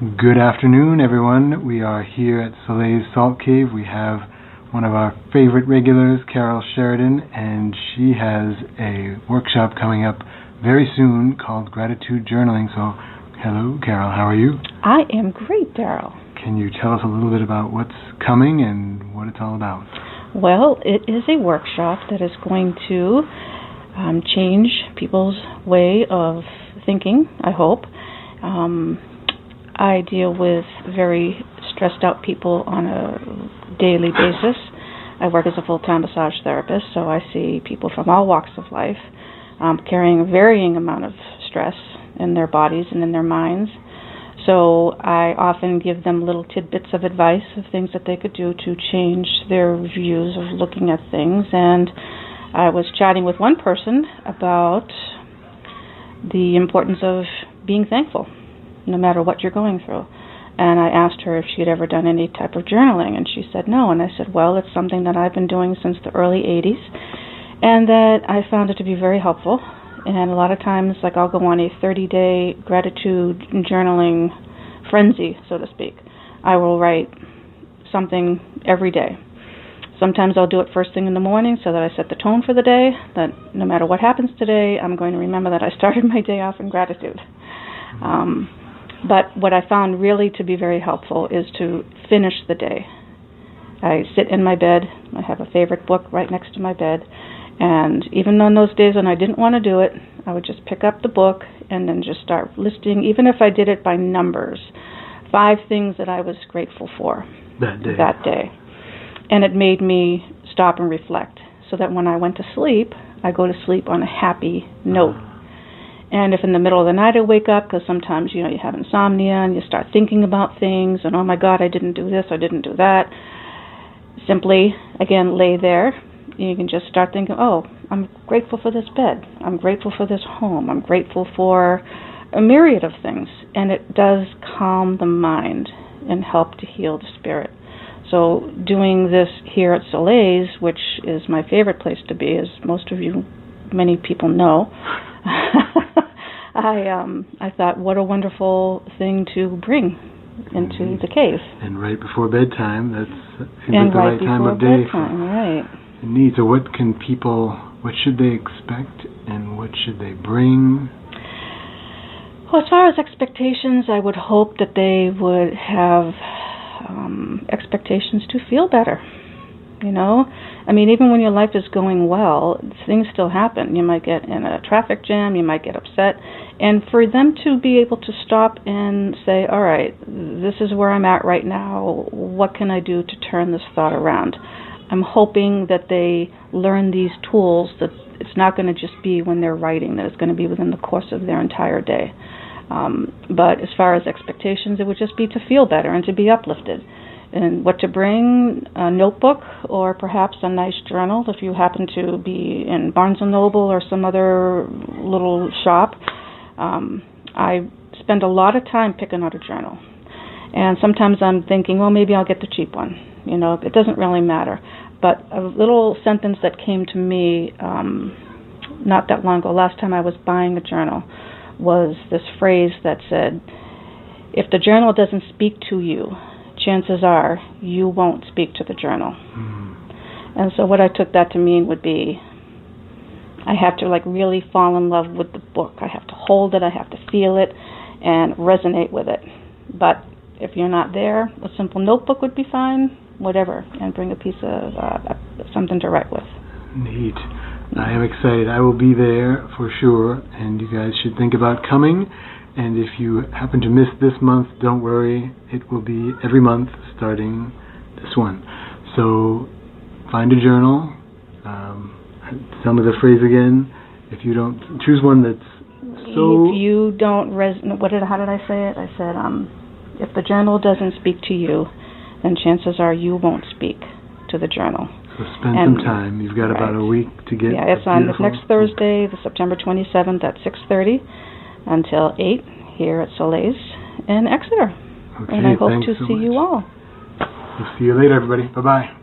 Good afternoon, everyone. We are here at Soleil's Salt Cave. We have one of our favorite regulars, Karyl Sheridan, and she has a workshop coming up very soon called Gratitude Journaling. So, hello, Karyl. How are you? I am great, Daryl. Can you tell us a little bit about what's coming and what it's all about? Well, it is a workshop that is going to change people's way of thinking, I hope. I deal with very stressed out people on a daily basis. I work as a full-time massage therapist, so I see people from all walks of life carrying a varying amount of stress in their bodies and in their minds. So I often give them little tidbits of advice of things that they could do to change their views of looking at things. And I was chatting with one person about the importance of being thankful, no matter what you're going through. And I asked her if she had ever done any type of journaling, and she said no. And I said, well, it's something that I've been doing since the early 80s, and that I found it to be very helpful. And a lot of times, like, I'll go on a 30-day gratitude journaling frenzy, so to speak. I will write something every day. Sometimes I'll do it first thing in the morning so that I set the tone for the day, that no matter what happens today, I'm going to remember that I started my day off in gratitude. But what I found really to be very helpful is to finish the day. I sit in my bed. I have a favorite book right next to my bed. And even on those days when I didn't want to do it, I would just pick up the book and then just start listing, even if I did it by numbers, 5 things that I was grateful for that day. And it made me stop and reflect, so that when I went to sleep, I go to sleep on a happy note. And if in the middle of the night I wake up, because sometimes, you have insomnia and you start thinking about things and, oh my God, I didn't do this, I didn't do that, simply, again, lay there. You can just start thinking, oh, I'm grateful for this bed. I'm grateful for this home. I'm grateful for a myriad of things. And it does calm the mind and help to heal the spirit. So doing this here at Soleil's, which is my favorite place to be, as many people know, I thought, what a wonderful thing to bring into the cave. And right before bedtime, that seems like the right time of day. Right. Indeed. So what should they expect and what should they bring? Well, as far as expectations, I would hope that they would have expectations to feel better. I mean, even when your life is going well, things still happen. You might get in a traffic jam, you might get upset, and for them to be able to stop and say, all right, this is where I'm at right now, what can I do to turn this thought around? I'm hoping that they learn these tools, that it's not going to just be when they're writing, that it's going to be within the course of their entire day. But as far as expectations, it would just be to feel better and to be uplifted. And what to bring, a notebook or perhaps a nice journal if you happen to be in Barnes & Noble or some other little shop. I spend a lot of time picking out a journal. And sometimes I'm thinking, well, maybe I'll get the cheap one. It doesn't really matter. But a little sentence that came to me not that long ago, last time I was buying a journal, was this phrase that said, if the journal doesn't speak to you, chances are you won't speak to the journal. And so what I took that to mean would be, I have to really fall in love with the book. I have to hold it, I have to feel it, and resonate with it. But if you're not there, a simple notebook would be fine, whatever, and bring a piece of something to write with. Neat. I am excited. I will be there for sure, and you guys should think about coming. And if you happen to miss this month, don't worry. It will be every month starting this one. So find a journal. Tell me the phrase again. If you don't, choose one that's so... If you don't how did I say it? I said, if the journal doesn't speak to you, then chances are you won't speak to the journal. So spend some time. You've got about a week to get... Yeah, it's on this next Thursday, the September 27th at 6:30 until 8 here at Soleil's in Exeter. Okay, and I hope to so see much. you all. We'll see you later, everybody. Bye-bye.